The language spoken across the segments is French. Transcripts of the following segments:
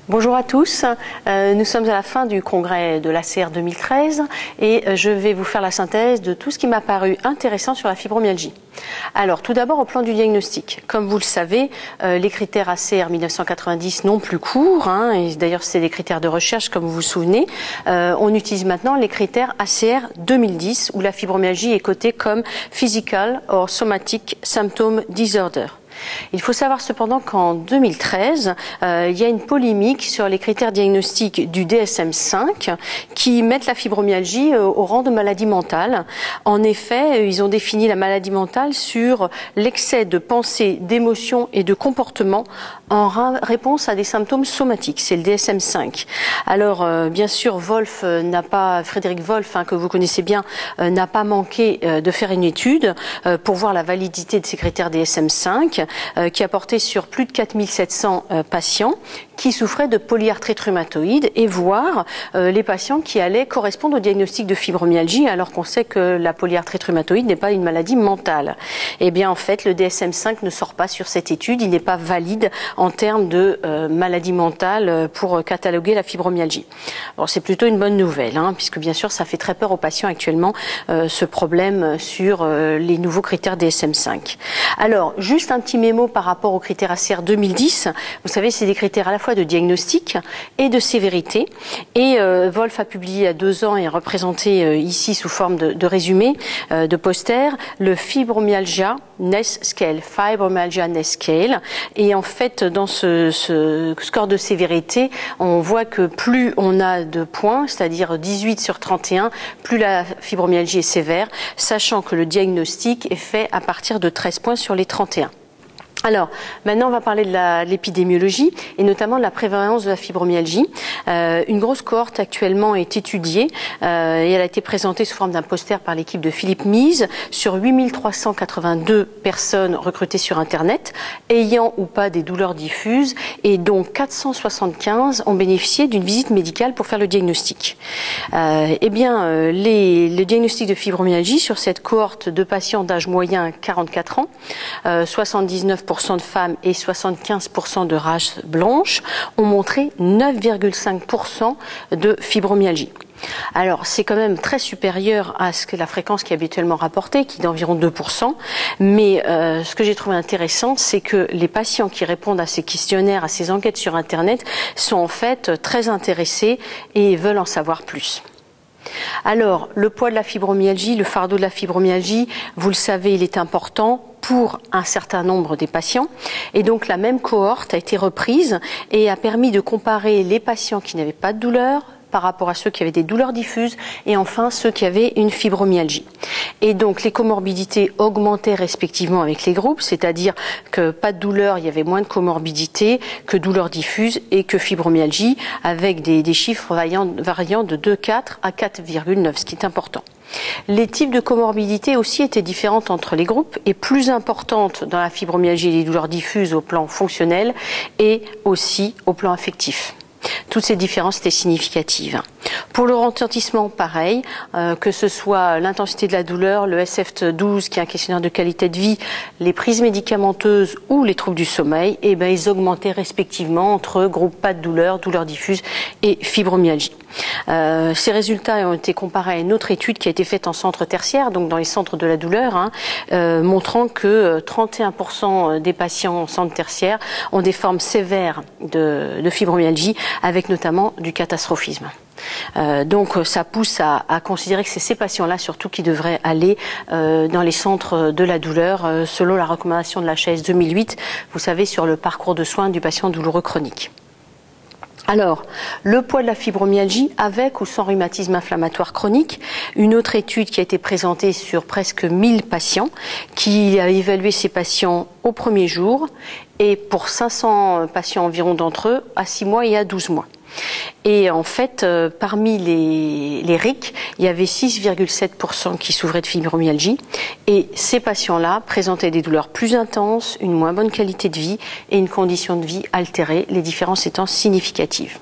Bonjour à tous, nous sommes à la fin du congrès de l'ACR 2013 et je vais vous faire la synthèse de tout ce qui m'a paru intéressant sur la fibromyalgie. Alors tout d'abord au plan du diagnostic. Comme vous le savez, les critères ACR 1990 n'ont plus cours, et d'ailleurs c'est des critères de recherche comme vous vous souvenez. On utilise maintenant les critères ACR 2010 où la fibromyalgie est cotée comme Physical or Somatic Symptom Disorder. Il faut savoir cependant qu'en 2013, il y a une polémique sur les critères diagnostiques du DSM-5 qui mettent la fibromyalgie au rang de maladie mentale. En effet, ils ont défini la maladie mentale sur l'excès de pensée, d'émotions et de comportements en réponse à des symptômes somatiques. C'est le DSM-5. Alors, bien sûr, Frédéric Wolf, que vous connaissez bien, n'a pas manqué de faire une étude pour voir la validité de ces critères DSM-5. Qui a porté sur plus de 4700 patients qui souffraient de polyarthrite rhumatoïde et voir les patients qui allaient correspondre au diagnostic de fibromyalgie alors qu'on sait que la polyarthrite rhumatoïde n'est pas une maladie mentale. Eh bien en fait le DSM-5 ne sort pas sur cette étude, il n'est pas valide en termes de maladie mentale pour cataloguer la fibromyalgie. Alors c'est plutôt une bonne nouvelle puisque bien sûr ça fait très peur aux patients actuellement ce problème sur les nouveaux critères DSM-5. Alors juste un petit mémo par rapport aux critères ACR 2010. Vous savez, c'est des critères à la fois de diagnostic et de sévérité. Et Wolf a publié il y a 2 ans et a représenté ici sous forme de résumé, de poster, le Fibromyalgia NES Scale, Fibromyalgia NES Scale. Et en fait, dans ce score de sévérité, on voit que plus on a de points, c'est-à-dire 18 sur 31, plus la fibromyalgie est sévère, sachant que le diagnostic est fait à partir de 13 points sur les 31. Alors, maintenant on va parler de l'épidémiologie et notamment de la prévalence de la fibromyalgie. Une grosse cohorte actuellement est étudiée et elle a été présentée sous forme d'un poster par l'équipe de Philippe Mise sur 8382 personnes recrutées sur Internet ayant ou pas des douleurs diffuses et dont 475 ont bénéficié d'une visite médicale pour faire le diagnostic. Eh bien, le diagnostic de fibromyalgie sur cette cohorte de patients d'âge moyen 44 ans, 79% de femmes et 75% de race blanche ont montré 9,5% de fibromyalgie. Alors c'est quand même très supérieur à la fréquence qui est habituellement rapportée, qui est d'environ 2%. Mais ce que j'ai trouvé intéressant, c'est que les patients qui répondent à ces questionnaires, à ces enquêtes sur Internet, sont en fait très intéressés et veulent en savoir plus. Alors, le poids de la fibromyalgie, le fardeau de la fibromyalgie, vous le savez, il est important pour un certain nombre des patients. Et donc, la même cohorte a été reprise et a permis de comparer les patients qui n'avaient pas de douleur par rapport à ceux qui avaient des douleurs diffuses et enfin ceux qui avaient une fibromyalgie. Et donc les comorbidités augmentaient respectivement avec les groupes, c'est-à-dire que pas de douleur, il y avait moins de comorbidités que douleurs diffuses et que fibromyalgie avec des chiffres variant de 2,4 à 4,9, ce qui est important. Les types de comorbidités aussi étaient différentes entre les groupes et plus importantes dans la fibromyalgie et les douleurs diffuses au plan fonctionnel et aussi au plan affectif. Toutes ces différences étaient significatives. Pour le retentissement, pareil, que ce soit l'intensité de la douleur, le SF12 qui est un questionnaire de qualité de vie, les prises médicamenteuses ou les troubles du sommeil, ils augmentaient respectivement entre groupe pas de douleur, douleur diffuse et fibromyalgie. Ces résultats ont été comparés à une autre étude qui a été faite en centre tertiaire, donc dans les centres de la douleur, montrant que 31% des patients en centre tertiaire ont des formes sévères de fibromyalgie, avec notamment du catastrophisme. Donc ça pousse à considérer que c'est ces patients-là surtout qui devraient aller dans les centres de la douleur selon la recommandation de la l'HAS 2008, vous savez, sur le parcours de soins du patient douloureux chronique. Alors, le poids de la fibromyalgie avec ou sans rhumatisme inflammatoire chronique, une autre étude qui a été présentée sur presque 1000 patients, qui a évalué ces patients au premier jour et pour 500 patients environ d'entre eux à 6 mois et à 12 mois. Et en fait, parmi les RIC, il y avait 6,7% qui souffraient de fibromyalgie. Et ces patients-là présentaient des douleurs plus intenses, une moins bonne qualité de vie et une condition de vie altérée, les différences étant significatives.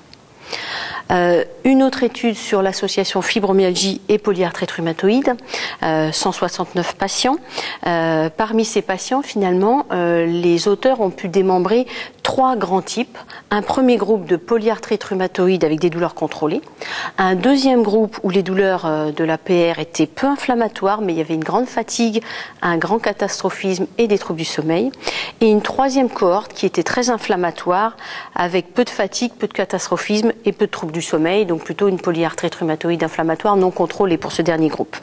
Une autre étude sur l'association fibromyalgie et polyarthrite rhumatoïde, 169 patients. Parmi ces patients, finalement, les auteurs ont pu démembrer 3 grands types. Un premier groupe de polyarthrite rhumatoïde avec des douleurs contrôlées. Un deuxième groupe où les douleurs de la PR étaient peu inflammatoires, mais il y avait une grande fatigue, un grand catastrophisme et des troubles du sommeil. Et une troisième cohorte qui était très inflammatoire, avec peu de fatigue, peu de catastrophisme et peu de troubles du sommeil, donc plutôt une polyarthrite rhumatoïde inflammatoire non contrôlée pour ce dernier groupe.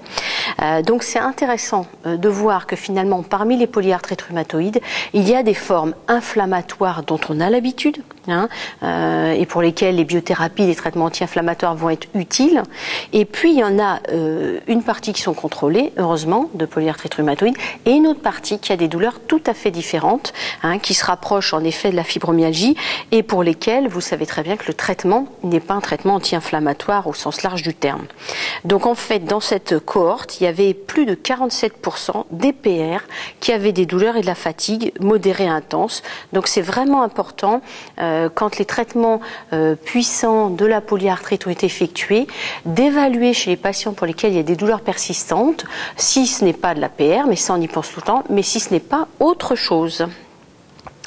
Donc c'est intéressant de voir que finalement, parmi les polyarthrites rhumatoïdes, il y a des formes inflammatoires dont on a l'habitude, et pour lesquelles les biothérapies, les traitements anti-inflammatoires vont être utiles. Et puis il y en a une partie qui sont contrôlées, heureusement, de polyarthrite rhumatoïde, et une autre partie qui a des douleurs tout à fait différentes, qui se rapprochent en effet de la fibromyalgie, et pour lesquelles vous savez très bien que le traitement n'est pas un traitement anti-inflammatoire au sens large du terme. Donc en fait, dans cette cohorte, il y avait plus de 47% des PR qui avaient des douleurs et de la fatigue modérée à intense. Donc c'est vraiment important quand les traitements puissants de la polyarthrite ont été effectués, d'évaluer chez les patients pour lesquels il y a des douleurs persistantes, si ce n'est pas de la PR, mais ça on y pense tout le temps, mais si ce n'est pas autre chose.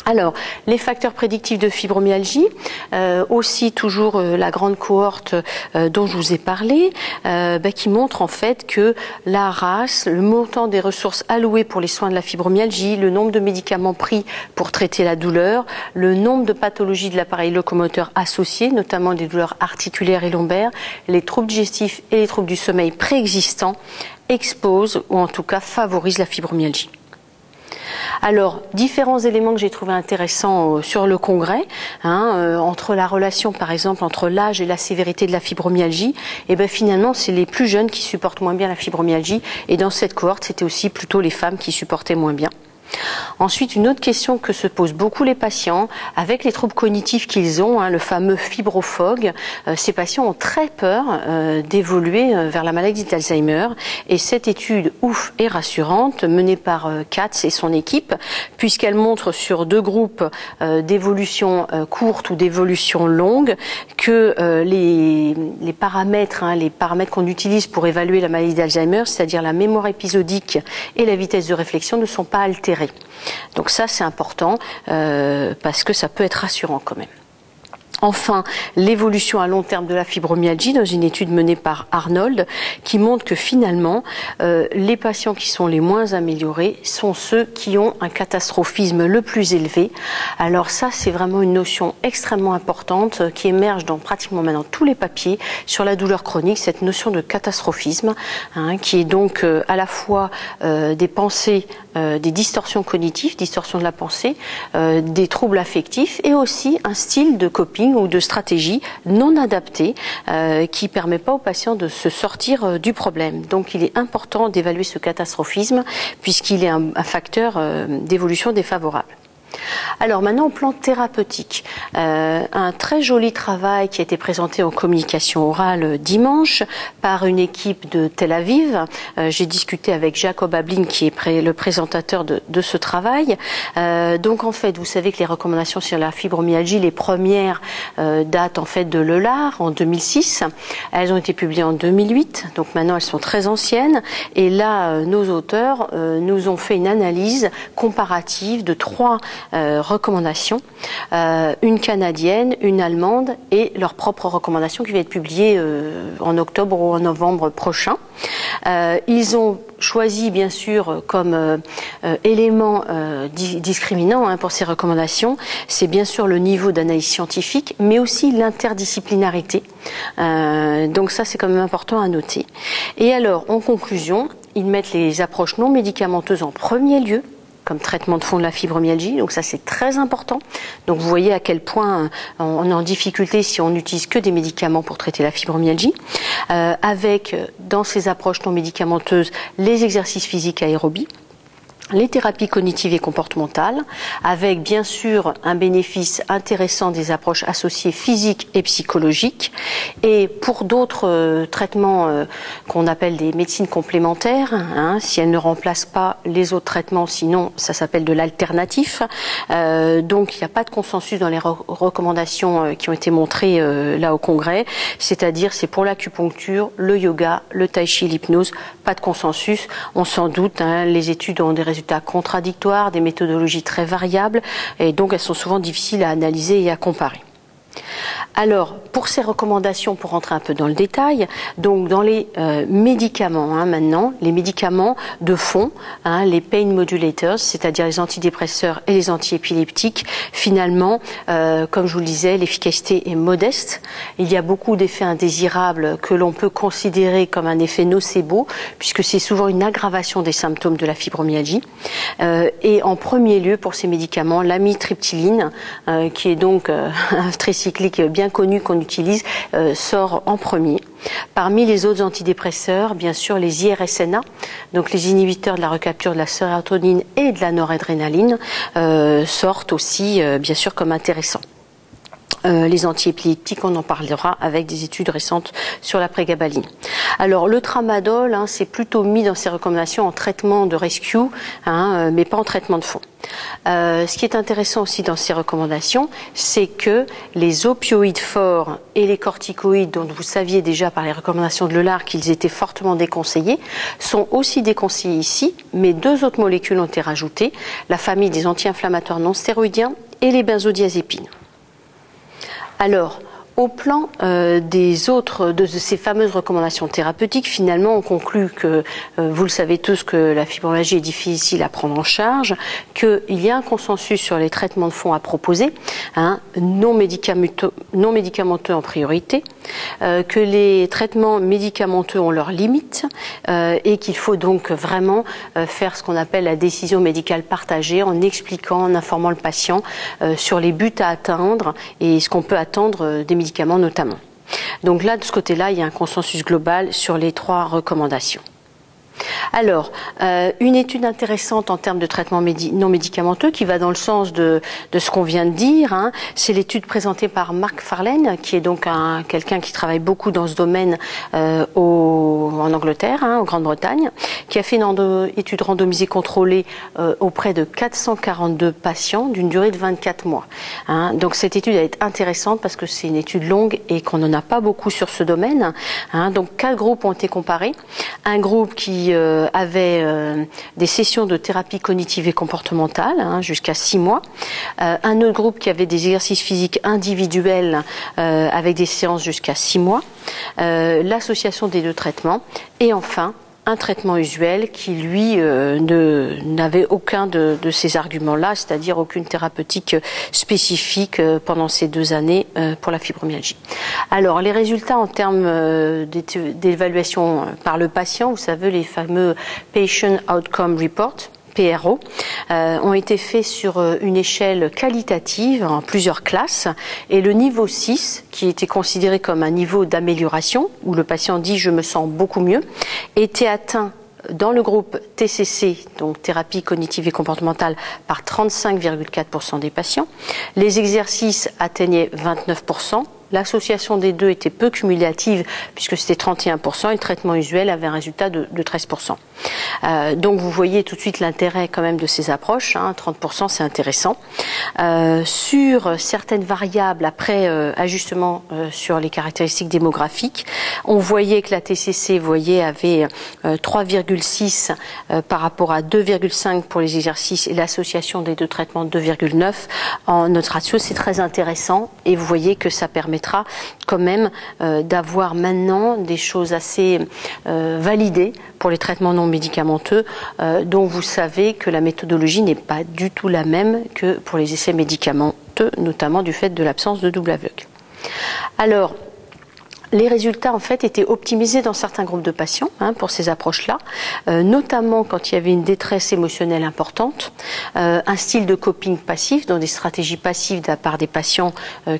Alors, les facteurs prédictifs de fibromyalgie, aussi toujours la grande cohorte dont je vous ai parlé, qui montre en fait que la race, le montant des ressources allouées pour les soins de la fibromyalgie, le nombre de médicaments pris pour traiter la douleur, le nombre de pathologies de l'appareil locomoteur associées, notamment des douleurs articulaires et lombaires, les troubles digestifs et les troubles du sommeil préexistants, exposent ou en tout cas favorisent la fibromyalgie. Alors, différents éléments que j'ai trouvé intéressants sur le congrès, entre la relation par exemple entre l'âge et la sévérité de la fibromyalgie, et bien finalement c'est les plus jeunes qui supportent moins bien la fibromyalgie, et dans cette cohorte c'était aussi plutôt les femmes qui supportaient moins bien. Ensuite, une autre question que se posent beaucoup les patients, avec les troubles cognitifs qu'ils ont, le fameux fibrophog, ces patients ont très peur d'évoluer vers la maladie d'Alzheimer. Et cette étude ouf et rassurante, menée par Katz et son équipe, puisqu'elle montre sur 2 groupes d'évolution courte ou d'évolution longue, que les paramètres qu'on utilise pour évaluer la maladie d'Alzheimer, c'est-à-dire la mémoire épisodique et la vitesse de réflexion, ne sont pas altérés. Donc ça c'est important parce que ça peut être rassurant quand même. Enfin, l'évolution à long terme de la fibromyalgie dans une étude menée par Arnold qui montre que finalement, les patients qui sont les moins améliorés sont ceux qui ont un catastrophisme le plus élevé. Alors ça, c'est vraiment une notion extrêmement importante qui émerge dans pratiquement maintenant tous les papiers sur la douleur chronique, cette notion de catastrophisme, qui est donc à la fois des pensées, des distorsions cognitives, distorsions de la pensée, des troubles affectifs et aussi un style de coping ou de stratégie non adaptée qui ne permet pas aux patients de se sortir du problème. Donc il est important d'évaluer ce catastrophisme puisqu'il est un facteur d'évolution défavorable. Alors maintenant au plan thérapeutique, un très joli travail qui a été présenté en communication orale dimanche par une équipe de Tel Aviv. J'ai discuté avec Jacob Ablin qui est le présentateur de ce travail. Donc en fait vous savez que les recommandations sur la fibromyalgie, les premières datent en fait de l'EULAR en 2006. Elles ont été publiées en 2008, donc maintenant elles sont très anciennes. Et là nos auteurs nous ont fait une analyse comparative de 3 recommandations, une canadienne, une allemande et leurs propres recommandations qui vont être publiées en octobre ou en novembre prochain. Ils ont choisi bien sûr comme élément discriminant pour ces recommandations, c'est bien sûr le niveau d'analyse scientifique, mais aussi l'interdisciplinarité. Donc ça c'est quand même important à noter. Et alors en conclusion, ils mettent les approches non médicamenteuses en premier lieu, comme traitement de fond de la fibromyalgie, donc ça c'est très important. Donc vous voyez à quel point on est en difficulté si on n'utilise que des médicaments pour traiter la fibromyalgie, avec dans ces approches non médicamenteuses les exercices physiques aérobie, les thérapies cognitives et comportementales, avec bien sûr un bénéfice intéressant des approches associées physiques et psychologiques. Et pour d'autres traitements qu'on appelle des médecines complémentaires, si elles ne remplacent pas les autres traitements, sinon ça s'appelle de l'alternatif. Donc il n'y a pas de consensus dans les recommandations qui ont été montrées là au congrès, c'est-à-dire c'est pour l'acupuncture, le yoga, le tai chi, l'hypnose, pas de consensus. On s'en doute, les études ont des résultats résultats contradictoires, des méthodologies très variables, et donc elles sont souvent difficiles à analyser et à comparer. Alors, pour ces recommandations, pour rentrer un peu dans le détail, donc dans les médicaments, maintenant, les médicaments de fond, les pain modulators, c'est-à-dire les antidépresseurs et les antiépileptiques, finalement, comme je vous le disais, l'efficacité est modeste. Il y a beaucoup d'effets indésirables que l'on peut considérer comme un effet nocebo, puisque c'est souvent une aggravation des symptômes de la fibromyalgie. Et en premier lieu, pour ces médicaments, l'amitriptyline, qui est donc un tricyclique bien connu qu'on utilise, sort en premier. Parmi les autres antidépresseurs, bien sûr, les IRSNA, donc les inhibiteurs de la recapture de la sérotonine et de la noradrénaline, sortent aussi, bien sûr, comme intéressants. Les antiépileptiques, on en parlera avec des études récentes sur la prégabaline. Alors le tramadol, c'est plutôt mis dans ces recommandations en traitement de rescue, mais pas en traitement de fond. Ce qui est intéressant aussi dans ces recommandations, c'est que les opioïdes forts et les corticoïdes, dont vous saviez déjà par les recommandations de Lelard qu'ils étaient fortement déconseillés, sont aussi déconseillés ici, mais 2 autres molécules ont été rajoutées, la famille des anti-inflammatoires non stéroïdiens et les benzodiazépines. Alors, au plan des autres, de ces fameuses recommandations thérapeutiques, finalement, on conclut que, vous le savez tous, que la fibromyalgie est difficile à prendre en charge, qu'il y a un consensus sur les traitements de fond à proposer, non médicamenteux en priorité, que les traitements médicamenteux ont leurs limites et qu'il faut donc vraiment faire ce qu'on appelle la décision médicale partagée en expliquant, en informant le patient sur les buts à atteindre et ce qu'on peut attendre des médicaments notamment. Donc là, de ce côté-là, il y a un consensus global sur les 3 recommandations. Alors, une étude intéressante en termes de traitement non médicamenteux qui va dans le sens de ce qu'on vient de dire, c'est l'étude présentée par Mark Farlane, qui est donc quelqu'un qui travaille beaucoup dans ce domaine en Angleterre, en Grande-Bretagne, qui a fait une étude randomisée contrôlée auprès de 442 patients d'une durée de 24 mois. Donc cette étude est intéressante parce que c'est une étude longue et qu'on n'en a pas beaucoup sur ce domaine. Donc 4 groupes ont été comparés. Un groupe qui avait des sessions de thérapie cognitive et comportementale jusqu'à 6 mois. Un autre groupe qui avait des exercices physiques individuels avec des séances jusqu'à 6 mois. L'association des 2 traitements. Et enfin, un traitement usuel qui, lui, n'avait aucun de ces arguments-là, c'est-à-dire aucune thérapeutique spécifique pendant ces 2 années pour la fibromyalgie. Alors, les résultats en termes d'évaluation par le patient, vous savez, les fameux Patient Outcome Report, PRO, ont été faits sur une échelle qualitative en plusieurs classes et le niveau 6, qui était considéré comme un niveau d'amélioration, où le patient dit « je me sens beaucoup mieux », était atteint dans le groupe TCC, donc thérapie cognitive et comportementale, par 35,4% des patients. Les exercices atteignaient 29%. L'association des 2 était peu cumulative puisque c'était 31% et le traitement usuel avait un résultat de 13%. Donc vous voyez tout de suite l'intérêt quand même de ces approches, 30% c'est intéressant. Sur certaines variables, après ajustement sur les caractéristiques démographiques, on voyait que la TCC avait 3,6 par rapport à 2,5 pour les exercices et l'association des 2 traitements 2,9. En notre ratio, c'est très intéressant et vous voyez que ça permettra quand même d'avoir maintenant des choses assez validées pour les traitements non médicamenteux dont vous savez que la méthodologie n'est pas du tout la même que pour les essais médicamenteux, notamment du fait de l'absence de double aveugle. Alors, les résultats, en fait, étaient optimisés dans certains groupes de patients pour ces approches-là, notamment quand il y avait une détresse émotionnelle importante, un style de coping passif, donc des stratégies passives de la part des patients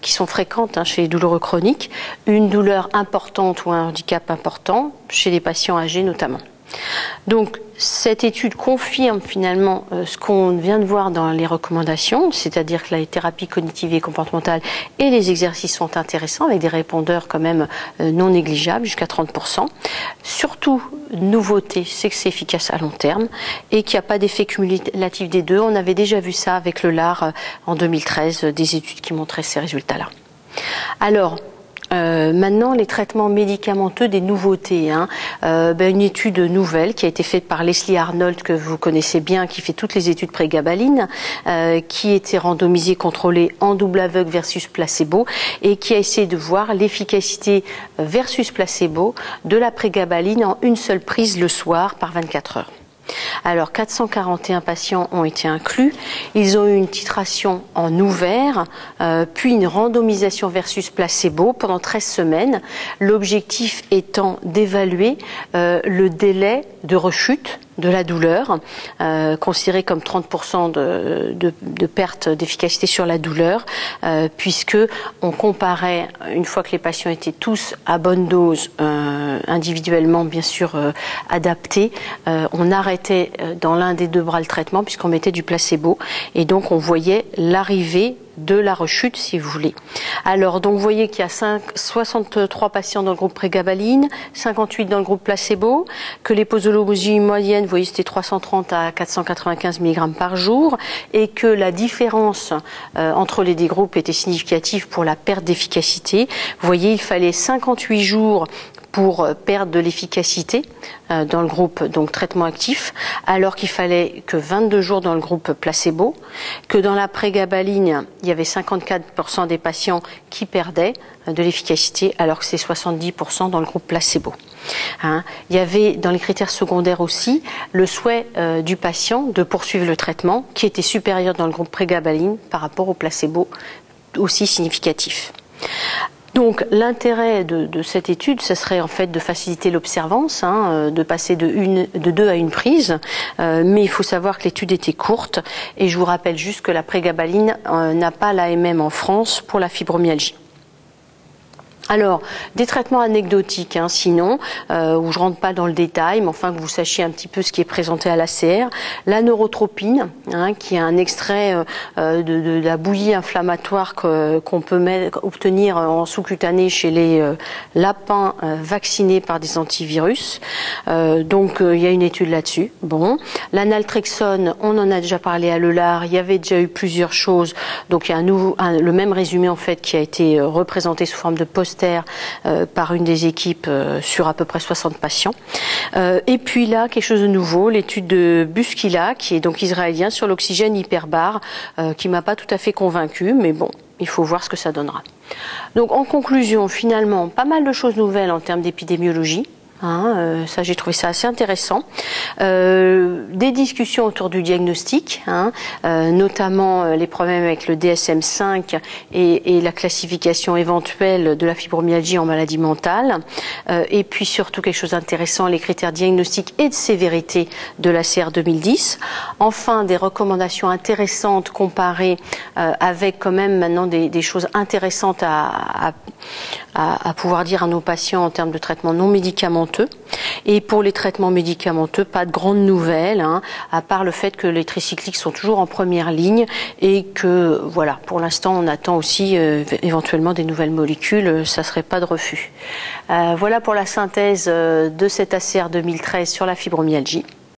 qui sont fréquentes chez les douloureux chroniques, une douleur importante ou un handicap important, chez les patients âgés notamment. Donc, cette étude confirme finalement ce qu'on vient de voir dans les recommandations, c'est-à-dire que la thérapie cognitive et comportementale et les exercices sont intéressants avec des répondeurs quand même non négligeables, jusqu'à 30%. Surtout, nouveauté, c'est que c'est efficace à long terme et qu'il n'y a pas d'effet cumulatif des 2. On avait déjà vu ça avec Lelard en 2013, des études qui montraient ces résultats-là. Alors, Maintenant, les traitements médicamenteux, des nouveautés. Une étude nouvelle qui a été faite par Leslie Arnold, que vous connaissez bien, qui fait toutes les études prégabaline, qui était randomisée, contrôlée en double aveugle versus placebo, et qui a essayé de voir l'efficacité versus placebo de la prégabaline en une seule prise le soir par 24 heures. Alors 441 patients ont été inclus, ils ont eu une titration en ouvert, puis une randomisation versus placebo pendant 13 semaines, l'objectif étant d'évaluer le délai de rechute de la douleur, considéré comme 30% de perte d'efficacité sur la douleur, puisque on comparait, une fois que les patients étaient tous à bonne dose, individuellement bien sûr adaptés, on arrêtait dans l'un des deux bras le traitement puisqu'on mettait du placebo, et donc on voyait l'arrivée de la rechute, si vous voulez. Alors, donc, vous voyez qu'il y a 63 patients dans le groupe prégabaline, 58 dans le groupe placebo, que les posologies moyennes, vous voyez, c'était 330 à 495 mg par jour, et que la différence entre les deux groupes était significative pour la perte d'efficacité. Vous voyez, il fallait 58 jours pour perdre de l'efficacité dans le groupe donc traitement actif, alors qu'il fallait que 22 jours dans le groupe placebo, que dans la prégabaline, il y avait 54% des patients qui perdaient de l'efficacité, alors que c'est 70% dans le groupe placebo. Il y avait dans les critères secondaires aussi le souhait du patient de poursuivre le traitement, qui était supérieur dans le groupe prégabaline par rapport au placebo, aussi significatif. Donc l'intérêt de cette étude, ce serait en fait de faciliter l'observance, de passer de 2 à 1 prise, mais il faut savoir que l'étude était courte, et je vous rappelle juste que la prégabaline n'a pas l'AMM en France pour la fibromyalgie. Alors, des traitements anecdotiques, sinon, où je rentre pas dans le détail, mais enfin que vous sachiez un petit peu ce qui est présenté à l'ACR. La neurotropine, qui est un extrait de la bouillie inflammatoire qu'on peut obtenir en sous-cutané chez les lapins vaccinés par des antivirus. Donc, il y a une étude là-dessus. Bon, la naltrexone, on en a déjà parlé à l'EULAR, il y avait déjà eu plusieurs choses. Donc, il y a le même résumé en fait qui a été représenté sous forme de poster par une des équipes sur à peu près 60 patients. Et puis là, quelque chose de nouveau, l'étude de Buskila, qui est donc israélien, sur l'oxygène hyperbare, qui m'a pas tout à fait convaincu, mais bon, il faut voir ce que ça donnera. Donc en conclusion, finalement, pas mal de choses nouvelles en termes d'épidémiologie. Ça, j'ai trouvé ça assez intéressant. Des discussions autour du diagnostic, notamment les problèmes avec le DSM-5 et la classification éventuelle de la fibromyalgie en maladie mentale. Et puis surtout quelque chose d'intéressant, les critères diagnostiques et de sévérité de la CR 2010. Enfin, des recommandations intéressantes comparées avec quand même maintenant des choses intéressantes à pouvoir dire à nos patients en termes de traitement non médicamenteux. Et pour les traitements médicamenteux, pas de grandes nouvelles, à part le fait que les tricycliques sont toujours en première ligne et que, voilà, pour l'instant, on attend aussi éventuellement des nouvelles molécules, ça serait pas de refus. Voilà pour la synthèse de cet ACR 2013 sur la fibromyalgie.